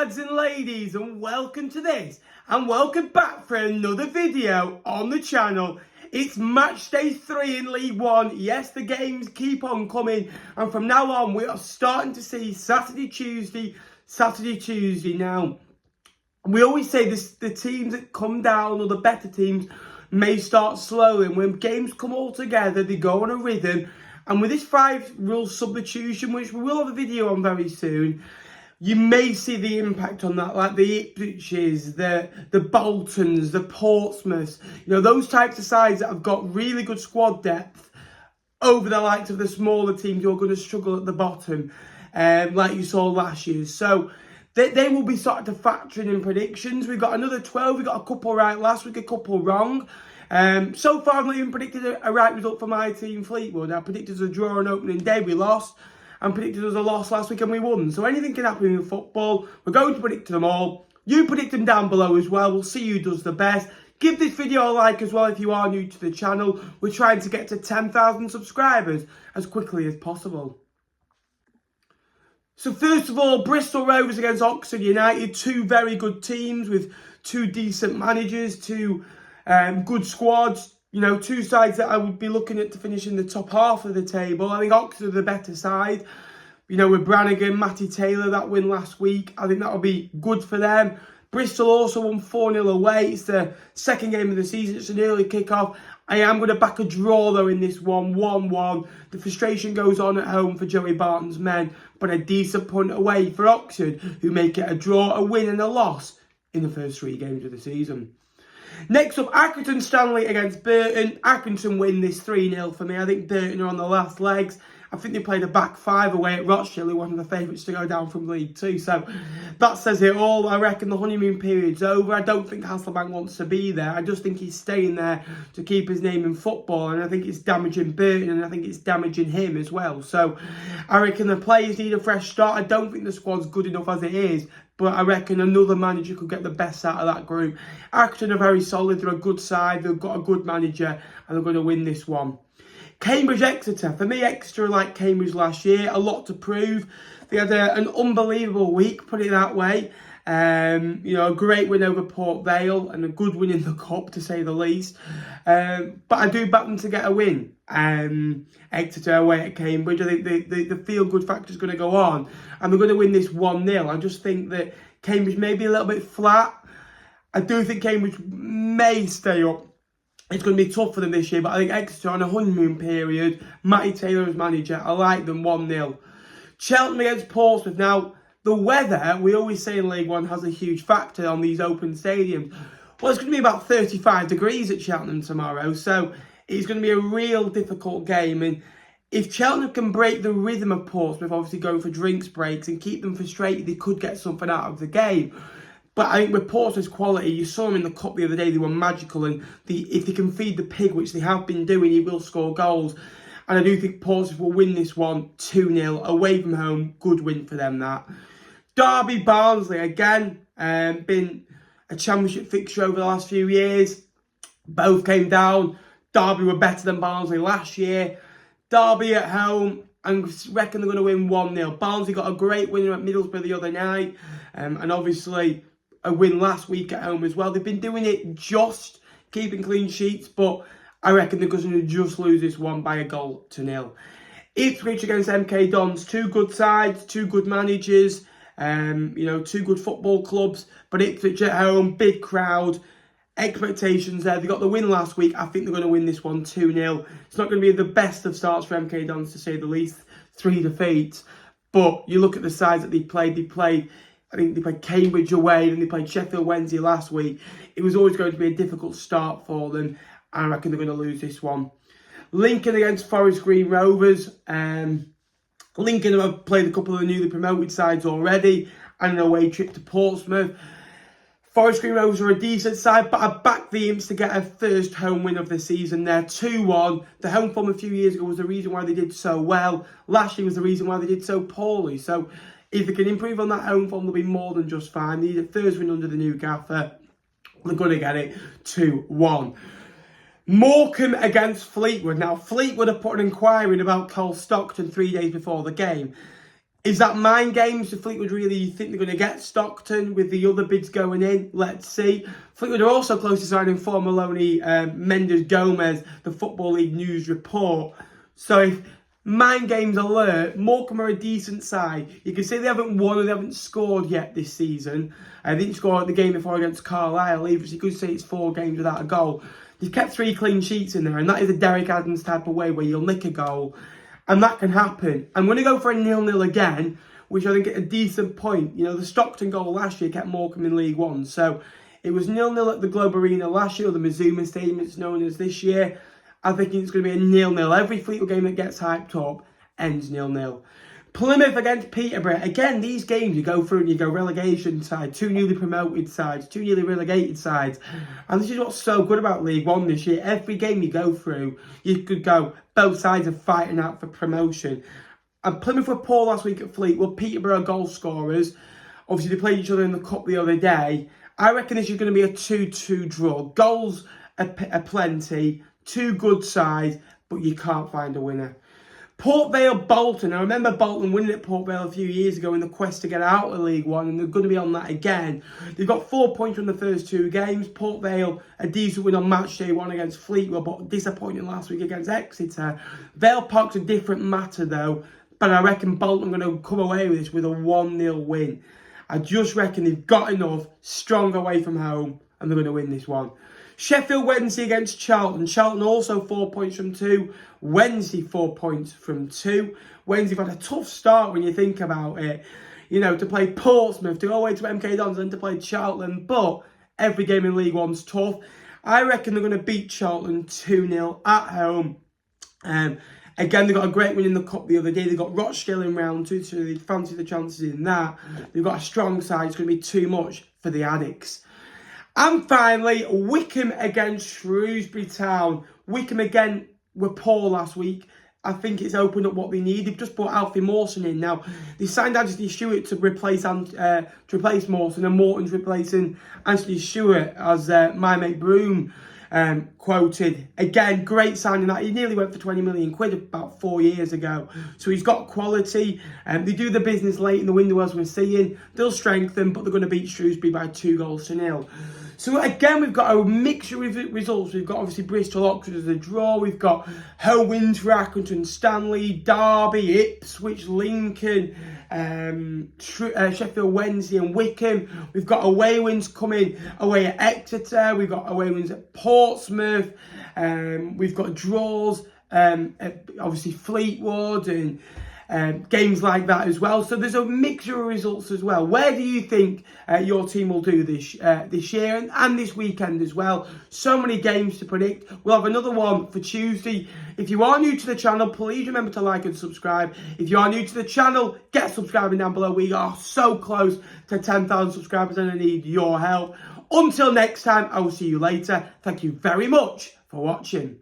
lads and ladies, and welcome to this and welcome back for another video on the channel. It's match day 3 in League One. Yes, the games keep on coming, and from now on we are starting to see Saturday, Tuesday. Now, we always say this: the teams that come down, or the better teams, may start slowing. When games come all together, they go on a rhythm. And with this 5-rule substitution, which we will have a video on very soon, you may see the impact on that, like the Ipswiches, the Boltons, the Portsmouths, those types of sides that have got really good squad depth over the likes of the smaller teams who are going to struggle at the bottom, like you saw last year. So they will be starting to factor in predictions. We've got another 12, we got a couple right last week, a couple wrong. So far, I've not even predicted a right result for my team, Fleetwood. I predicted a draw on opening day, we lost. And predicted us a loss last week and we won. So anything can happen in football. We're going to predict them all. You predict them down below as well. We'll see who does the best. Give this video a like as well if you are new to the channel. We're trying to get to 10,000 subscribers as quickly as possible. So first of all, Bristol Rovers against Oxford United. Two very good teams with two decent managers, two good squads. Two sides that I would be looking at to finish in the top half of the table. I think Oxford are the better side. With Brannigan, Matty Taylor, that win last week, I think that will be good for them. Bristol also won 4-0 away. It's the second game of the season. It's an early kick-off. I am going to back a draw, though, in this one, 1-1. The frustration goes on at home for Joey Barton's men, but a decent punt away for Oxford, who make it a draw, a win and a loss in the first 3 games of the season. Next up, Accrington Stanley against Burton. Accrington win this 3-0 for me. I think Burton are on the last legs. I think they played a back 5 away at Rochdale, who one of the favourites to go down from League 2. So that says it all. I reckon the honeymoon period's over. I don't think Hasselbank wants to be there. I just think he's staying there to keep his name in football. And I think it's damaging Burton, and I think it's damaging him as well. So I reckon the players need a fresh start. I don't think the squad's good enough as it is. But I reckon another manager could get the best out of that group. Accrington are very solid. They're a good side. They've got a good manager. And they're going to win this one. Cambridge Exeter. For me, Exeter are like Cambridge last year. A lot to prove. They had an unbelievable week, put it that way. A great win over Vale and a good win in the cup, to say the least. But I do back them to get a win. Exeter away at Cambridge. I think the feel-good factor is going to go on. And they're going to win this 1-0. I just think that Cambridge may be a little bit flat. I do think Cambridge may stay up. It's going to be tough for them this year, but I think Exeter on a honeymoon period. Matty Taylor as manager. I like them 1-0. Cheltenham against Portsmouth. Now, the weather, we always say in League One, has a huge factor on these open stadiums. Well, it's going to be about 35 degrees at Cheltenham tomorrow, so it's going to be a real difficult game. And if Cheltenham can break the rhythm of Portsmouth, obviously going for drinks breaks and keep them frustrated, they could get something out of the game. But I think with Portsmouth's quality, you saw them in the cup the other day, they were magical. And if they can feed the pig, which they have been doing, he will score goals. And I do think Portsmouth will win this one 2-0 away from home. Good win for them, that. Derby, Barnsley, again, been a championship fixture over the last few years. Both came down. Derby were better than Barnsley last year. Derby at home, I reckon they're going to win 1-0. Barnsley got a great winner at Middlesbrough the other night. And obviously a win last week at home as well. They've been doing it just keeping clean sheets, but I reckon they're going to just lose this one by a goal to 0. Ipswich against MK Dons. Two good sides, two good managers. Two good football clubs, but Ipswich at home, big crowd, expectations there. They got the win last week. I think they're going to win this one 2-0. It's not going to be the best of starts for MK Dons, to say the least. 3 defeats, but you look at the sides that they played. I think they played Cambridge away, and they played Sheffield Wednesday last week. It was always going to be a difficult start for them, and I reckon they're going to lose this one. Lincoln against Forest Green Rovers. Lincoln have played a couple of the newly promoted sides already, and an away trip to Portsmouth. Forest Green Rovers are a decent side, but I backed the Imps to get a first home win of the season there, 2-1. The home form a few years ago was the reason why they did so well. Last year was the reason why they did so poorly. So if they can improve on that home form, they'll be more than just fine. They need a first win under the new gaffer. They're going to get it 2-1. Morecambe against Fleetwood. Now, Fleetwood have put an inquiry in about Cole Stockton 3 days before the game. Is that mind games? Do Fleetwood really think they're going to get Stockton with the other bids going in? Let's see. Fleetwood are also close to signing former Maloney Mendes Gomez, the Football League News report. So if mind games alert, Morecambe are a decent side. You can say they haven't won or they haven't scored yet this season. They didn't score at the game before against Carlisle either, so you could say it's 4 games without a goal. They've kept 3 clean sheets in there, and that is a Derek Adams type of way where you'll nick a goal. And that can happen. I'm going to go for a 0-0 again, which I think is a decent point. You know, the Stockton goal last year kept Morecambe in League One. So it was 0-0 at the Globe Arena last year, or the Mazuma Stadium it's known as this year. I think it's going to be a 0-0. Every Fleetwood game that gets hyped up ends 0-0. Plymouth against Peterborough. Again, these games you go through and you go relegation side, 2 newly promoted sides, 2 newly relegated sides. And this is what's so good about League One this year. Every game you go through, you could go, both sides are fighting out for promotion. And Plymouth were poor last week at Fleetwood. Peterborough goal scorers. Obviously, they played each other in the cup the other day. I reckon this is going to be a 2-2 draw. Goals are plenty, 2 good sides, but you can't find a winner. Port Vale, Bolton. I remember Bolton winning at Port Vale a few years ago in the quest to get out of League One, and they're going to be on that again. They've got 4 points from the first 2 games. Port Vale, a decent win on matchday 1 against Fleetwood, but disappointing last week against Exeter. Vale Park's a different matter though, but I reckon Bolton are going to come away with this with a 1-0 win. I just reckon they've got enough, strong away from home, and they're going to win this one. Sheffield Wednesday against Charlton. Charlton also 4 points from 2. Wednesday 4 points from 2. Wednesday have had a tough start when you think about it. You know, to play Portsmouth, to go away to MK Dons and to play Charlton. But every game in League One's tough. I reckon they're going to beat Charlton 2-0 at home. Again, they got a great win in the cup the other day. They got Rochdale in round 2, so they fancy the chances in that. They've got a strong side. It's going to be too much for the Addicts. And finally, Wycombe against Shrewsbury Town. Wycombe again were poor last week. I think it's opened up what they need. They've just brought Alfie Mawson in now. They signed Anthony Stewart to replace Mawson, and Morton's replacing Anthony Stewart, as my mate Broom quoted. Again, great signing that. He nearly went for 20 million quid about 4 years ago. So he's got quality. They do the business late in the window, as we're seeing. They'll strengthen, but they're going to beat Shrewsbury by 2-0. So again, we've got a mixture of results. We've got obviously Bristol, Oxford as a draw. We've got home wins for Accrington, Stanley, Derby, Ipswich, Lincoln, Sheffield Wednesday and Wycombe. We've got away wins coming away at Exeter. We've got away wins at Portsmouth. We've got draws at obviously Fleetwood and games like that as well. So there's a mixture of results as well. Where do you think your team will do this year and this weekend as well? So many games to predict. We'll have another one for Tuesday. If you are new to the channel, please remember to like and subscribe. If you are new to the channel, get subscribing down below. We are so close to 10,000 subscribers and I need your help. Until next time, I will see you later. Thank you very much for watching.